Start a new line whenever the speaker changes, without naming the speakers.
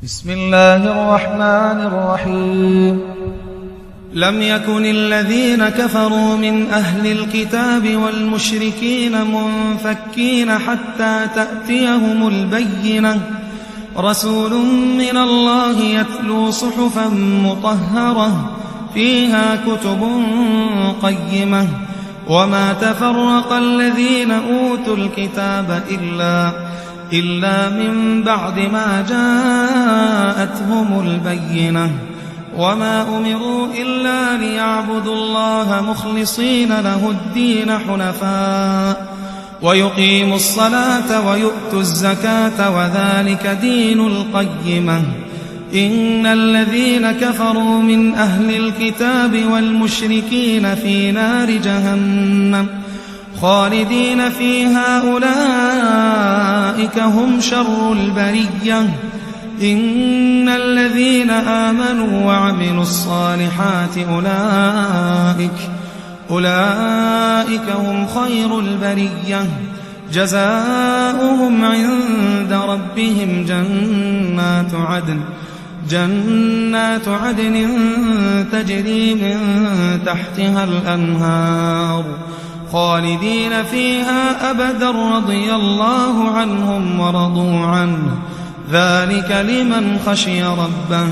بسم الله الرحمن الرحيم. لم يكن الذين كفروا من أهل الكتاب والمشركين منفكين حتى تأتيهم البينة، رسول من الله يتلو صحفا مطهرة فيها كتب قيمة، وما تفرق الذين أوتوا الكتاب إلا من بعد ما جاءتهم البينة، وما أمروا إلا ليعبدوا الله مخلصين له الدين حنفاء ويقيموا الصلاة ويؤتوا الزكاة وذلك دين القيمة. إن الذين كفروا من أهل الكتاب والمشركين في نار جهنم خالدين فيها أولئك هم شر البرية. إن الذين آمنوا وعملوا الصالحات أولئك هم خير البرية. جزاؤهم عند ربهم جنات عدن تجري من تحتها الأنهار خالدين فيها أبدا، رضي الله عنهم ورضوا عنه، ذلك لمن خشي ربه.